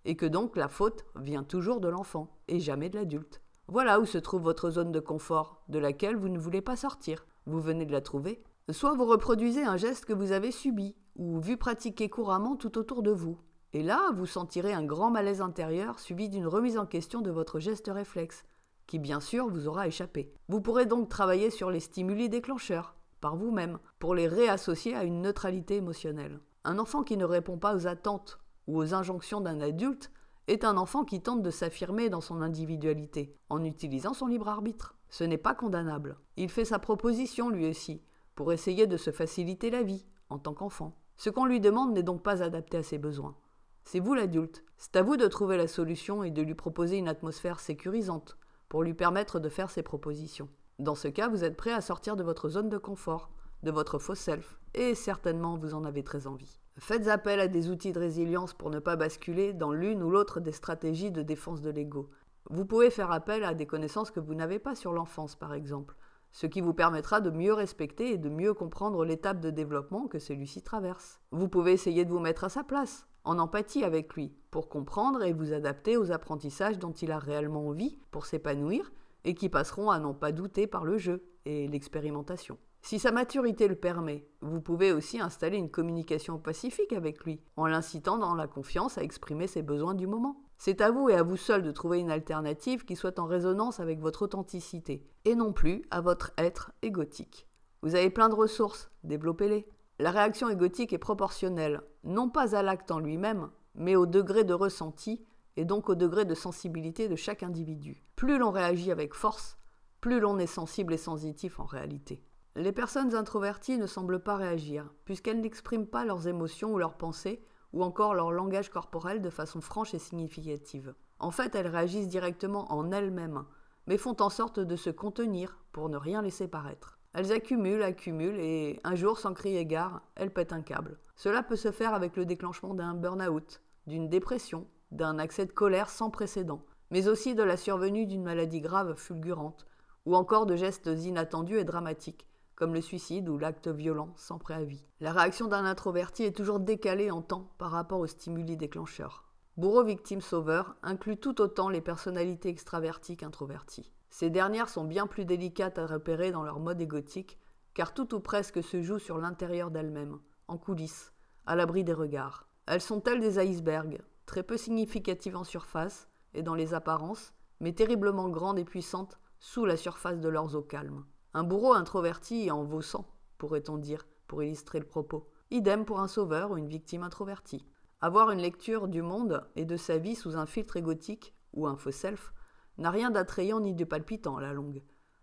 [SPEAKER 1] et que donc la faute vient toujours de l'enfant, et jamais de l'adulte. Voilà où se trouve votre zone de confort, de laquelle vous ne voulez pas sortir. Vous venez de la trouver. Soit vous reproduisez un geste que vous avez subi, ou vu pratiquer couramment tout autour de vous. Et là, vous sentirez un grand malaise intérieur suivi d'une remise en question de votre geste réflexe, qui bien sûr vous aura échappé. Vous pourrez donc travailler sur les stimuli déclencheurs, par vous-même, pour les réassocier à une neutralité émotionnelle. Un enfant qui ne répond pas aux attentes ou aux injonctions d'un adulte est un enfant qui tente de s'affirmer dans son individualité, en utilisant son libre arbitre. Ce n'est pas condamnable. Il fait sa proposition lui aussi, pour essayer de se faciliter la vie, en tant qu'enfant. Ce qu'on lui demande n'est donc pas adapté à ses besoins. C'est vous l'adulte. C'est à vous de trouver la solution et de lui proposer une atmosphère sécurisante pour lui permettre de faire ses propositions. Dans ce cas, vous êtes prêt à sortir de votre zone de confort, de votre faux self, et certainement vous en avez très envie. Faites appel à des outils de résilience pour ne pas basculer dans l'une ou l'autre des stratégies de défense de l'ego. Vous pouvez faire appel à des connaissances que vous n'avez pas sur l'enfance, par exemple, ce qui vous permettra de mieux respecter et de mieux comprendre l'étape de développement que celui-ci traverse. Vous pouvez essayer de vous mettre à sa place, en empathie avec lui, pour comprendre et vous adapter aux apprentissages dont il a réellement envie pour s'épanouir et qui passeront à n'en pas douter par le jeu et l'expérimentation. Si sa maturité le permet, vous pouvez aussi installer une communication pacifique avec lui, en l'incitant dans la confiance à exprimer ses besoins du moment. C'est à vous et à vous seul de trouver une alternative qui soit en résonance avec votre authenticité, et non plus à votre être égotique. Vous avez plein de ressources, développez-les. La réaction égotique est proportionnelle, non pas à l'acte en lui-même, mais au degré de ressenti, et donc au degré de sensibilité de chaque individu. Plus l'on réagit avec force, plus l'on est sensible et sensitif en réalité. Les personnes introverties ne semblent pas réagir, puisqu'elles n'expriment pas leurs émotions ou leurs pensées, ou encore leur langage corporel de façon franche et significative. En fait, elles réagissent directement en elles-mêmes, mais font en sorte de se contenir pour ne rien laisser paraître. Elles accumulent, et un jour, sans crier gare, elles pètent un câble. Cela peut se faire avec le déclenchement d'un burn-out, d'une dépression, d'un accès de colère sans précédent, mais aussi de la survenue d'une maladie grave fulgurante, ou encore de gestes inattendus et dramatiques, comme le suicide ou l'acte violent sans préavis. La réaction d'un introverti est toujours décalée en temps par rapport aux stimuli déclencheurs. Bourreau, victime, sauveur inclut tout autant les personnalités extraverties qu'introverties. Ces dernières sont bien plus délicates à repérer dans leur mode égotique, car tout ou presque se joue sur l'intérieur d'elles-mêmes, en coulisses, à l'abri des regards. Elles sont telles des icebergs, très peu significatives en surface et dans les apparences, mais terriblement grandes et puissantes sous la surface de leurs eaux calmes. Un bourreau introverti en vaut 100, pourrait-on dire, pour illustrer le propos. Idem pour un sauveur ou une victime introvertie. Avoir une lecture du monde et de sa vie sous un filtre égotique, ou un faux self, n'a rien d'attrayant ni de palpitant à la longue.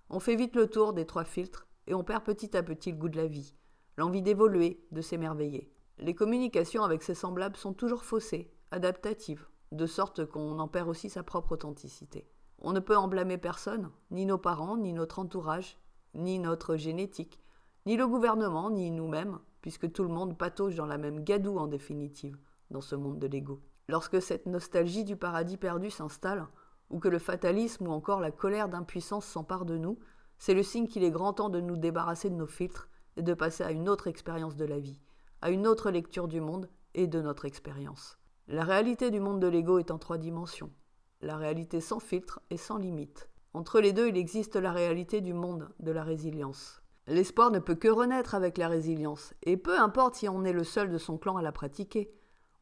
[SPEAKER 1] On fait vite le tour des 3 filtres et on perd petit à petit le goût de la vie, l'envie d'évoluer, de s'émerveiller. Les communications avec ses semblables sont toujours faussées, adaptatives, de sorte qu'on en perd aussi sa propre authenticité. On ne peut en blâmer personne, ni nos parents, ni notre entourage, ni notre génétique, ni le gouvernement, ni nous-mêmes, puisque tout le monde patauge dans la même gadoue en définitive, dans ce monde de l'ego. Lorsque cette nostalgie du paradis perdu s'installe, ou que le fatalisme ou encore la colère d'impuissance s'empare de nous, c'est le signe qu'il est grand temps de nous débarrasser de nos filtres et de passer à une autre expérience de la vie, à une autre lecture du monde et de notre expérience. La réalité du monde de l'ego est en 3 dimensions. La réalité sans filtre et sans limite. Entre les deux, il existe la réalité du monde de la résilience. L'espoir ne peut que renaître avec la résilience, et peu importe si on est le seul de son clan à la pratiquer,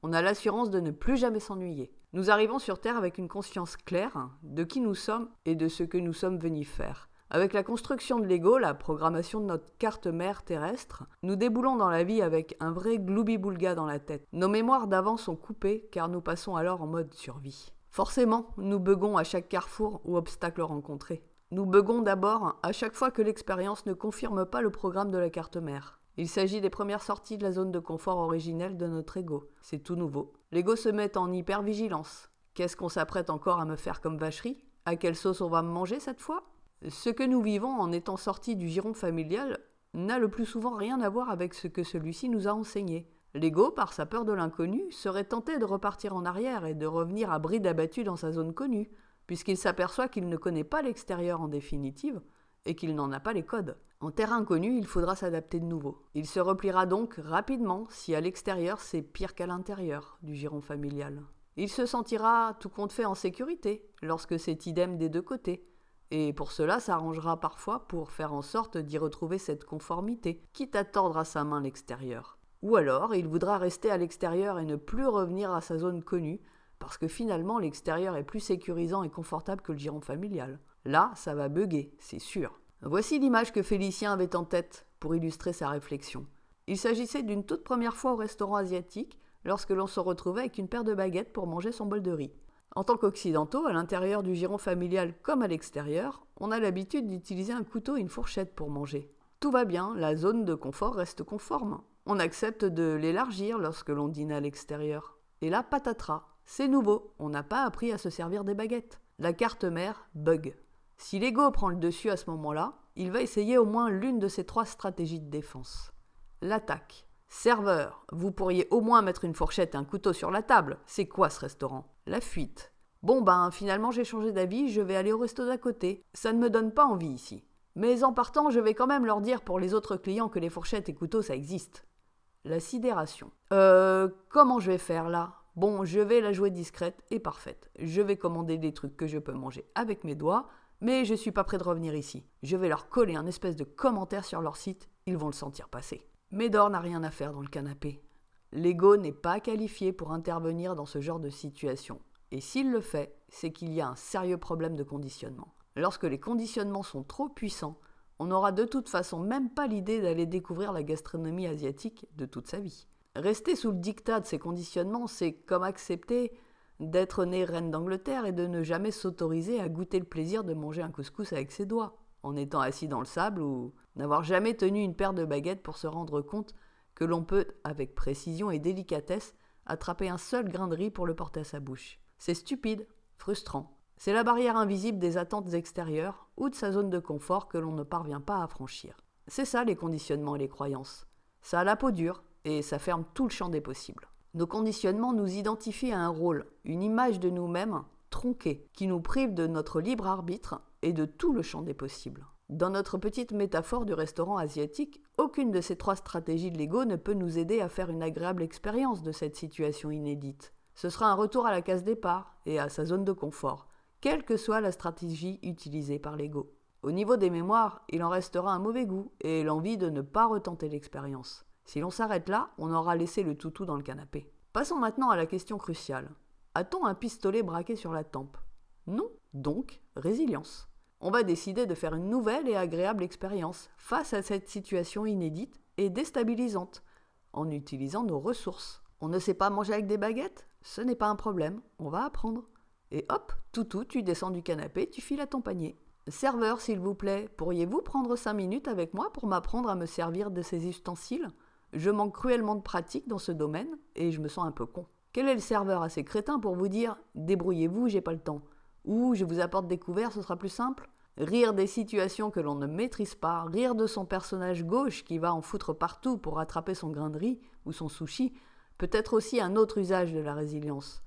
[SPEAKER 1] on a l'assurance de ne plus jamais s'ennuyer. Nous arrivons sur Terre avec une conscience claire de qui nous sommes et de ce que nous sommes venus faire. Avec la construction de l'ego, la programmation de notre carte mère terrestre, nous déboulons dans la vie avec un vrai gloubi-boulga dans la tête. Nos mémoires d'avant sont coupées car nous passons alors en mode survie. Forcément, nous buguons à chaque carrefour ou obstacle rencontré. Nous buguons d'abord à chaque fois que l'expérience ne confirme pas le programme de la carte mère. Il s'agit des premières sorties de la zone de confort originelle de notre ego. C'est tout nouveau. L'ego se met en hypervigilance. Qu'est-ce qu'on s'apprête encore à me faire comme vacherie ? À quelle sauce on va me manger cette fois ? Ce que nous vivons en étant sortis du giron familial n'a le plus souvent rien à voir avec ce que celui-ci nous a enseigné. L'ego, par sa peur de l'inconnu, serait tenté de repartir en arrière et de revenir à bride abattue dans sa zone connue, puisqu'il s'aperçoit qu'il ne connaît pas l'extérieur en définitive et qu'il n'en a pas les codes. En terrain inconnu, il faudra s'adapter de nouveau. Il se repliera donc rapidement si à l'extérieur c'est pire qu'à l'intérieur du giron familial. Il se sentira tout compte fait en sécurité lorsque c'est idem des 2 côtés. Et pour cela s'arrangera parfois pour faire en sorte d'y retrouver cette conformité, quitte à tordre à sa main l'extérieur. Ou alors, il voudra rester à l'extérieur et ne plus revenir à sa zone connue, parce que finalement l'extérieur est plus sécurisant et confortable que le giron familial. Là, ça va bugger, c'est sûr. Voici l'image que Félicien avait en tête pour illustrer sa réflexion. Il s'agissait d'une toute première fois au restaurant asiatique, lorsque l'on se retrouvait avec une paire de baguettes pour manger son bol de riz. En tant qu'occidentaux, à l'intérieur du giron familial comme à l'extérieur, on a l'habitude d'utiliser un couteau et une fourchette pour manger. Tout va bien, la zone de confort reste conforme. On accepte de l'élargir lorsque l'on dîne à l'extérieur. Et là, patatras, c'est nouveau, on n'a pas appris à se servir des baguettes. La carte mère bug. Si l'ego prend le dessus à ce moment-là, il va essayer au moins l'une de ces 3 stratégies de défense. L'attaque. Serveur, vous pourriez au moins mettre une fourchette et un couteau sur la table. C'est quoi ce restaurant? La fuite. Bon finalement j'ai changé d'avis, je vais aller au resto d'à côté. Ça ne me donne pas envie ici. Mais en partant, je vais quand même leur dire pour les autres clients que les fourchettes et couteaux ça existe. La sidération. Comment je vais faire là? Bon, je vais la jouer discrète et parfaite. Je vais commander des trucs que je peux manger avec mes doigts, mais je suis pas prêt de revenir ici. Je vais leur coller un espèce de commentaire sur leur site, ils vont le sentir passer. Médor n'a rien à faire dans le canapé. L'ego n'est pas qualifié pour intervenir dans ce genre de situation. Et s'il le fait, c'est qu'il y a un sérieux problème de conditionnement. Lorsque les conditionnements sont trop puissants, on n'aura de toute façon même pas l'idée d'aller découvrir la gastronomie asiatique de toute sa vie. Rester sous le diktat de ces conditionnements, c'est comme accepter d'être né reine d'Angleterre et de ne jamais s'autoriser à goûter le plaisir de manger un couscous avec ses doigts, en étant assis dans le sable ou n'avoir jamais tenu une paire de baguettes pour se rendre compte que l'on peut, avec précision et délicatesse, attraper un seul grain de riz pour le porter à sa bouche. C'est stupide, frustrant. C'est la barrière invisible des attentes extérieures ou de sa zone de confort que l'on ne parvient pas à franchir. C'est ça les conditionnements et les croyances. Ça a la peau dure et ça ferme tout le champ des possibles. Nos conditionnements nous identifient à un rôle, une image de nous-mêmes tronquée, qui nous prive de notre libre arbitre et de tout le champ des possibles. Dans notre petite métaphore du restaurant asiatique, aucune de ces 3 stratégies de l'ego ne peut nous aider à faire une agréable expérience de cette situation inédite. Ce sera un retour à la case départ et à sa zone de confort, quelle que soit la stratégie utilisée par l'ego. Au niveau des mémoires, il en restera un mauvais goût et l'envie de ne pas retenter l'expérience. Si l'on s'arrête là, on aura laissé le toutou dans le canapé. Passons maintenant à la question cruciale. A-t-on un pistolet braqué sur la tempe? Non, donc résilience. On va décider de faire une nouvelle et agréable expérience face à cette situation inédite et déstabilisante, en utilisant nos ressources. On ne sait pas manger avec des baguettes? Ce n'est pas un problème, on va apprendre. Et hop, toutou, tu descends du canapé, tu files à ton panier. Serveur, s'il vous plaît, pourriez-vous prendre 5 minutes avec moi pour m'apprendre à me servir de ces ustensiles? Je manque cruellement de pratique dans ce domaine et je me sens un peu con. Quel est le serveur assez crétin pour vous dire « débrouillez-vous, j'ai pas le temps » ou « je vous apporte des couverts, ce sera plus simple » Rire des situations que l'on ne maîtrise pas, rire de son personnage gauche qui va en foutre partout pour rattraper son grain de riz ou son sushi, peut être aussi un autre usage de la résilience.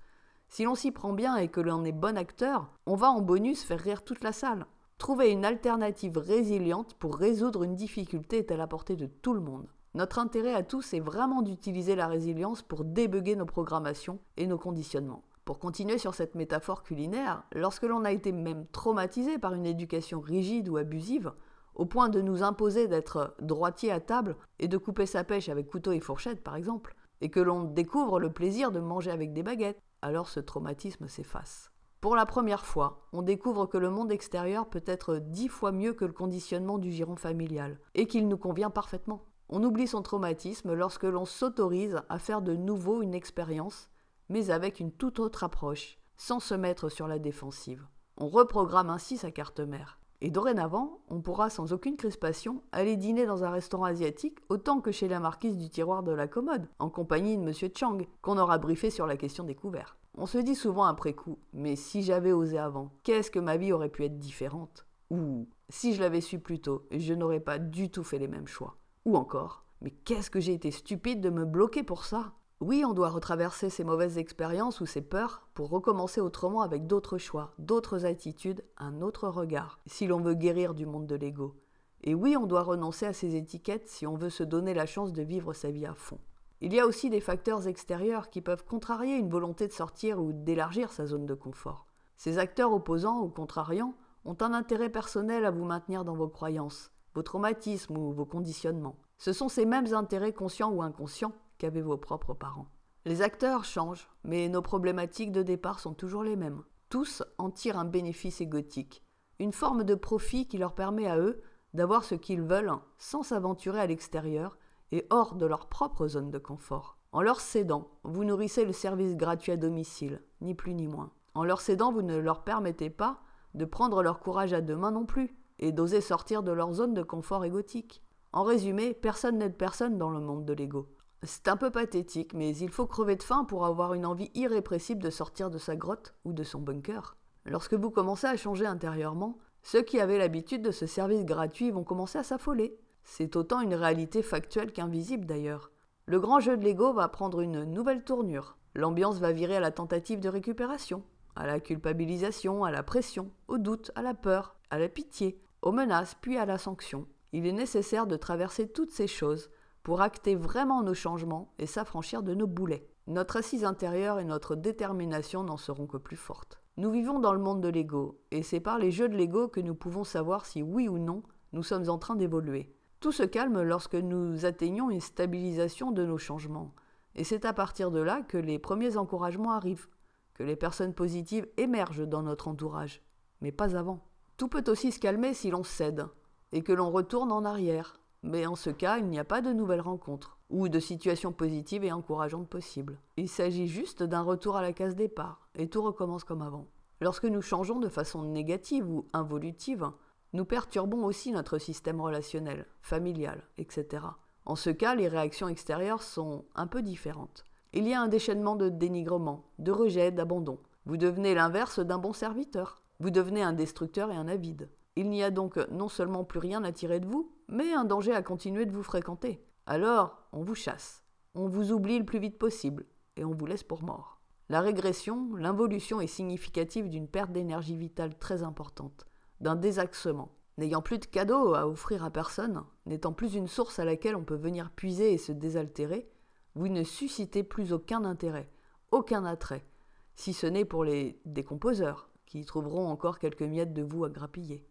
[SPEAKER 1] Si l'on s'y prend bien et que l'on est bon acteur, on va en bonus faire rire toute la salle. Trouver une alternative résiliente pour résoudre une difficulté est à la portée de tout le monde. Notre intérêt à tous est vraiment d'utiliser la résilience pour débugger nos programmations et nos conditionnements. Pour continuer sur cette métaphore culinaire, lorsque l'on a été même traumatisé par une éducation rigide ou abusive, au point de nous imposer d'être droitier à table et de couper sa pêche avec couteau et fourchette par exemple, et que l'on découvre le plaisir de manger avec des baguettes, alors ce traumatisme s'efface. Pour la première fois, on découvre que le monde extérieur peut être 10 fois mieux que le conditionnement du giron familial, et qu'il nous convient parfaitement. On oublie son traumatisme lorsque l'on s'autorise à faire de nouveau une expérience, mais avec une toute autre approche, sans se mettre sur la défensive. On reprogramme ainsi sa carte mère. Et dorénavant, on pourra sans aucune crispation aller dîner dans un restaurant asiatique autant que chez la marquise du tiroir de la commode, en compagnie de Monsieur Chang, qu'on aura briefé sur la question des couverts. On se dit souvent après coup, mais si j'avais osé avant, qu'est-ce que ma vie aurait pu être différente? Ou, si je l'avais su plus tôt, je n'aurais pas du tout fait les mêmes choix. Ou encore, mais qu'est-ce que j'ai été stupide de me bloquer pour ça? Oui, on doit retraverser ces mauvaises expériences ou ces peurs pour recommencer autrement avec d'autres choix, d'autres attitudes, un autre regard, si l'on veut guérir du monde de l'ego. Et oui, on doit renoncer à ces étiquettes si on veut se donner la chance de vivre sa vie à fond. Il y a aussi des facteurs extérieurs qui peuvent contrarier une volonté de sortir ou d'élargir sa zone de confort. Ces acteurs opposants ou contrariants ont un intérêt personnel à vous maintenir dans vos croyances, vos traumatismes ou vos conditionnements. Ce sont ces mêmes intérêts conscients ou inconscients qu'avaient vos propres parents. Les acteurs changent, mais nos problématiques de départ sont toujours les mêmes. Tous en tirent un bénéfice égotique, une forme de profit qui leur permet à eux d'avoir ce qu'ils veulent sans s'aventurer à l'extérieur et hors de leur propre zone de confort. En leur cédant, vous nourrissez le service gratuit à domicile, ni plus ni moins. En leur cédant, vous ne leur permettez pas de prendre leur courage à deux mains non plus et d'oser sortir de leur zone de confort égotique. En résumé, personne n'aide personne dans le monde de l'ego. C'est un peu pathétique, mais il faut crever de faim pour avoir une envie irrépressible de sortir de sa grotte ou de son bunker. Lorsque vous commencez à changer intérieurement, ceux qui avaient l'habitude de ce service gratuit vont commencer à s'affoler. C'est autant une réalité factuelle qu'invisible d'ailleurs. Le grand jeu de Lego va prendre une nouvelle tournure. L'ambiance va virer à la tentative de récupération, à la culpabilisation, à la pression, au doute, à la peur, à la pitié, aux menaces, puis à la sanction. Il est nécessaire de traverser toutes ces choses pour acter vraiment nos changements et s'affranchir de nos boulets. Notre assise intérieure et notre détermination n'en seront que plus fortes. Nous vivons dans le monde de Lego, et c'est par les jeux de Lego que nous pouvons savoir si oui ou non nous sommes en train d'évoluer. Tout se calme lorsque nous atteignons une stabilisation de nos changements, et c'est à partir de là que les premiers encouragements arrivent, que les personnes positives émergent dans notre entourage, mais pas avant. Tout peut aussi se calmer si l'on cède, et que l'on retourne en arrière, mais en ce cas, il n'y a pas de nouvelles rencontres, ou de situations positives et encourageantes possibles. Il s'agit juste d'un retour à la case départ, et tout recommence comme avant. Lorsque nous changeons de façon négative ou involutive, nous perturbons aussi notre système relationnel, familial, etc. En ce cas, les réactions extérieures sont un peu différentes. Il y a un déchaînement de dénigrement, de rejet, d'abandon. Vous devenez l'inverse d'un bon serviteur. Vous devenez un destructeur et un avide. Il n'y a donc non seulement plus rien à tirer de vous, mais un danger à continuer de vous fréquenter. Alors, on vous chasse, on vous oublie le plus vite possible, et on vous laisse pour mort. La régression, l'involution est significative d'une perte d'énergie vitale très importante, d'un désaxement. N'ayant plus de cadeaux à offrir à personne, n'étant plus une source à laquelle on peut venir puiser et se désaltérer, vous ne suscitez plus aucun intérêt, aucun attrait, si ce n'est pour les décomposeurs, qui y trouveront encore quelques miettes de vous à grappiller.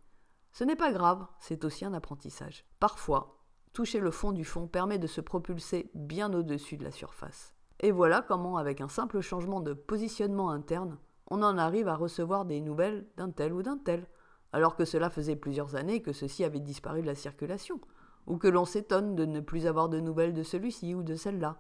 [SPEAKER 1] Ce n'est pas grave, c'est aussi un apprentissage. Parfois, toucher le fond du fond permet de se propulser bien au-dessus de la surface. Et voilà comment, avec un simple changement de positionnement interne, on en arrive à recevoir des nouvelles d'un tel ou d'un tel, alors que cela faisait plusieurs années que ceci avait disparu de la circulation, ou que l'on s'étonne de ne plus avoir de nouvelles de celui-ci ou de celle-là,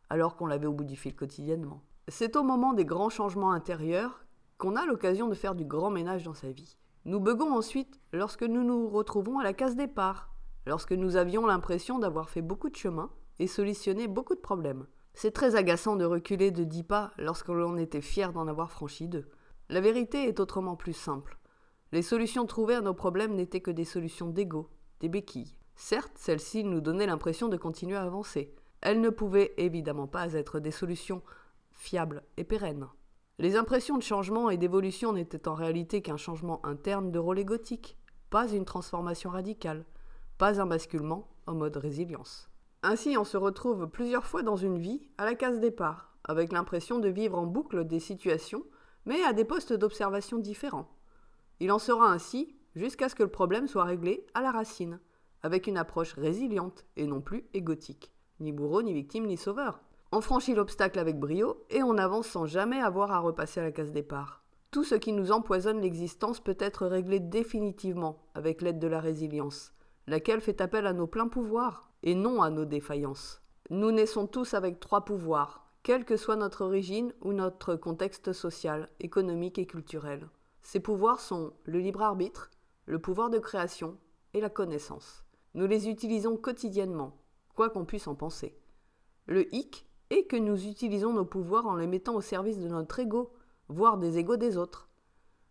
[SPEAKER 1] alors qu'on l'avait au bout du fil quotidiennement. C'est au moment des grands changements intérieurs qu'on a l'occasion de faire du grand ménage dans sa vie. Nous buguons ensuite lorsque nous nous retrouvons à la case départ, lorsque nous avions l'impression d'avoir fait beaucoup de chemin et solutionné beaucoup de problèmes. C'est très agaçant de reculer de 10 pas lorsque l'on était fier d'en avoir franchi 2. La vérité est autrement plus simple. Les solutions trouvées à nos problèmes n'étaient que des solutions d'ego, des béquilles. Certes, celles-ci nous donnaient l'impression de continuer à avancer. Elles ne pouvaient évidemment pas être des solutions fiables et pérennes. Les impressions de changement et d'évolution n'étaient en réalité qu'un changement interne de rôle égotique, pas une transformation radicale, pas un basculement en mode résilience. Ainsi, on se retrouve plusieurs fois dans une vie à la case départ, avec l'impression de vivre en boucle des situations, mais à des postes d'observation différents. Il en sera ainsi jusqu'à ce que le problème soit réglé à la racine, avec une approche résiliente et non plus égotique. Ni bourreau, ni victime, ni sauveur. On franchit l'obstacle avec brio et on avance sans jamais avoir à repasser à la case départ. Tout ce qui nous empoisonne l'existence peut être réglé définitivement avec l'aide de la résilience, laquelle fait appel à nos pleins pouvoirs et non à nos défaillances. Nous naissons tous avec 3 pouvoirs, quelle que soit notre origine ou notre contexte social, économique et culturel. Ces pouvoirs sont le libre arbitre, le pouvoir de création et la connaissance. Nous les utilisons quotidiennement, quoi qu'on puisse en penser. Le hic est que nous utilisons nos pouvoirs en les mettant au service de notre ego, voire des égos des autres.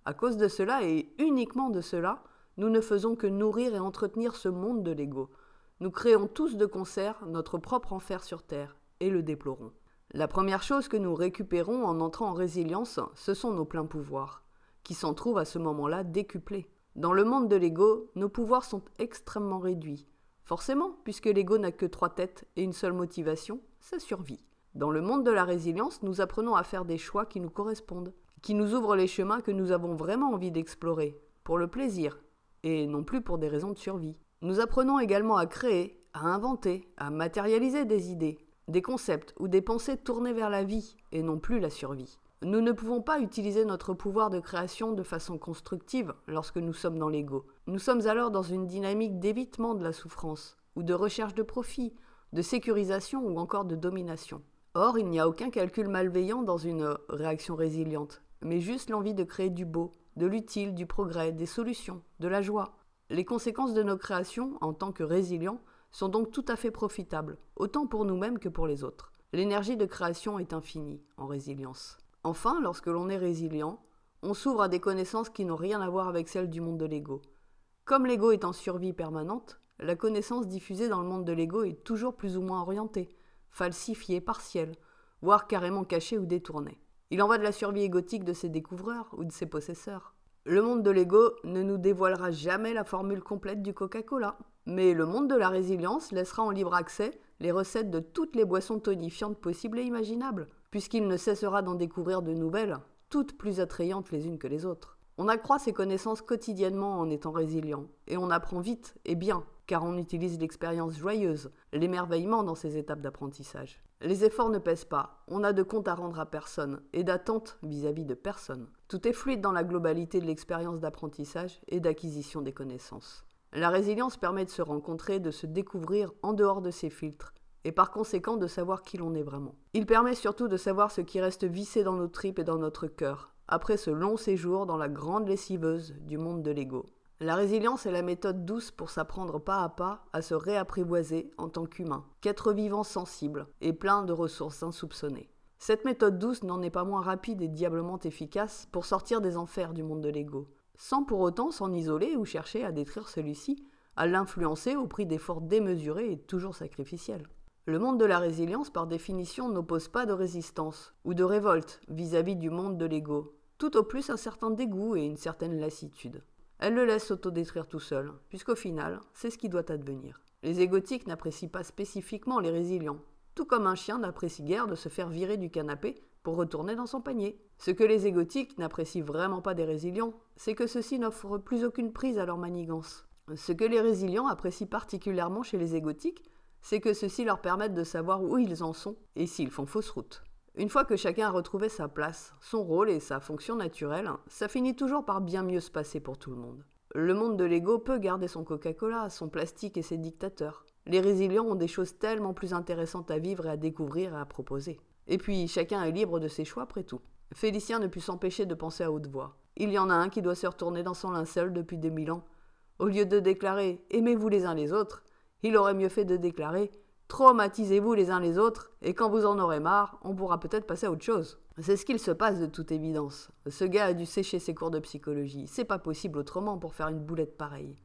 [SPEAKER 1] À cause de cela et uniquement de cela, nous ne faisons que nourrir et entretenir ce monde de l'ego. Nous créons tous de concert notre propre enfer sur Terre et le déplorons. La première chose que nous récupérons en entrant en résilience, ce sont nos pleins pouvoirs, qui s'en trouvent à ce moment-là décuplés. Dans le monde de l'ego, nos pouvoirs sont extrêmement réduits. Forcément, puisque l'ego n'a que 3 têtes et une seule motivation, sa survie. Dans le monde de la résilience, nous apprenons à faire des choix qui nous correspondent, qui nous ouvrent les chemins que nous avons vraiment envie d'explorer, pour le plaisir, et non plus pour des raisons de survie. Nous apprenons également à créer, à inventer, à matérialiser des idées, des concepts ou des pensées tournées vers la vie, et non plus la survie. Nous ne pouvons pas utiliser notre pouvoir de création de façon constructive lorsque nous sommes dans l'ego. Nous sommes alors dans une dynamique d'évitement de la souffrance, ou de recherche de profit, de sécurisation ou encore de domination. Or, il n'y a aucun calcul malveillant dans une réaction résiliente, mais juste l'envie de créer du beau, de l'utile, du progrès, des solutions, de la joie. Les conséquences de nos créations, en tant que résilients, sont donc tout à fait profitables, autant pour nous-mêmes que pour les autres. L'énergie de création est infinie en résilience. Enfin, lorsque l'on est résilient, on s'ouvre à des connaissances qui n'ont rien à voir avec celles du monde de l'ego. Comme l'ego est en survie permanente, la connaissance diffusée dans le monde de l'ego est toujours plus ou moins orientée, falsifiés, partiels, voire carrément cachés ou détournés. Il en va de la survie égotique de ses découvreurs ou de ses possesseurs. Le monde de l'ego ne nous dévoilera jamais la formule complète du Coca-Cola, mais le monde de la résilience laissera en libre accès les recettes de toutes les boissons tonifiantes possibles et imaginables, puisqu'il ne cessera d'en découvrir de nouvelles, toutes plus attrayantes les unes que les autres. On accroît ses connaissances quotidiennement en étant résilient, et on apprend vite et bien, car on utilise l'expérience joyeuse, l'émerveillement dans ces étapes d'apprentissage. Les efforts ne pèsent pas, on n'a de compte à rendre à personne, et d'attente vis-à-vis de personne. Tout est fluide dans la globalité de l'expérience d'apprentissage et d'acquisition des connaissances. La résilience permet de se rencontrer, de se découvrir en dehors de ses filtres, et par conséquent de savoir qui l'on est vraiment. Il permet surtout de savoir ce qui reste vissé dans nos tripes et dans notre cœur, après ce long séjour dans la grande lessiveuse du monde de l'ego. La résilience est la méthode douce pour s'apprendre pas à pas à se réapprivoiser en tant qu'humain, qu'être vivant sensible et plein de ressources insoupçonnées. Cette méthode douce n'en est pas moins rapide et diablement efficace pour sortir des enfers du monde de l'ego, sans pour autant s'en isoler ou chercher à détruire celui-ci, à l'influencer au prix d'efforts démesurés et toujours sacrificiels. Le monde de la résilience, par définition, n'oppose pas de résistance ou de révolte vis-à-vis du monde de l'ego, tout au plus un certain dégoût et une certaine lassitude. Elle le laisse s'autodétruire tout seul, puisqu'au final, c'est ce qui doit advenir. Les égotiques n'apprécient pas spécifiquement les résilients, tout comme un chien n'apprécie guère de se faire virer du canapé pour retourner dans son panier. Ce que les égotiques n'apprécient vraiment pas des résilients, c'est que ceux-ci n'offrent plus aucune prise à leur manigance. Ce que les résilients apprécient particulièrement chez les égotiques, c'est que ceux-ci leur permettent de savoir où ils en sont et s'ils font fausse route. Une fois que chacun a retrouvé sa place, son rôle et sa fonction naturelle, ça finit toujours par bien mieux se passer pour tout le monde. Le monde de l'ego peut garder son Coca-Cola, son plastique et ses dictateurs. Les résilients ont des choses tellement plus intéressantes à vivre et à découvrir et à proposer. Et puis, chacun est libre de ses choix après tout. Félicien ne put s'empêcher de penser à haute voix. Il y en a un qui doit se retourner dans son linceul depuis 2000 ans. Au lieu de déclarer « aimez-vous les uns les autres », il aurait mieux fait de déclarer « traumatisez-vous les uns les autres, et quand vous en aurez marre, on pourra peut-être passer à autre chose ». C'est ce qu'il se passe de toute évidence. Ce gars a dû sécher ses cours de psychologie. C'est pas possible autrement pour faire une boulette pareille.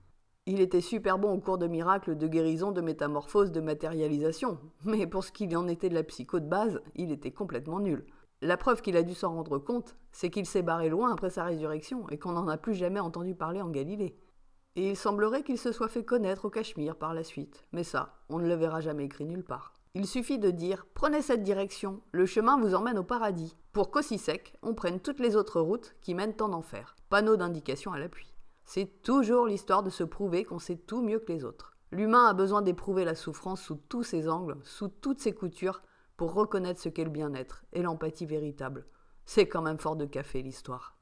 [SPEAKER 1] Il était super bon au cours de miracles, de guérison, de métamorphose, de matérialisation. Mais pour ce qu'il en était de la psycho de base, il était complètement nul. La preuve qu'il a dû s'en rendre compte, c'est qu'il s'est barré loin après sa résurrection et qu'on n'en a plus jamais entendu parler en Galilée. Et il semblerait qu'il se soit fait connaître au Cachemire par la suite. Mais ça, on ne le verra jamais écrit nulle part. Il suffit de dire « Prenez cette direction, le chemin vous emmène au paradis », pour qu'aussi sec, on prenne toutes les autres routes qui mènent en enfer. Panneau d'indication à l'appui. C'est toujours l'histoire de se prouver qu'on sait tout mieux que les autres. L'humain a besoin d'éprouver la souffrance sous tous ses angles, sous toutes ses coutures, pour reconnaître ce qu'est le bien-être et l'empathie véritable. C'est quand même fort de café l'histoire.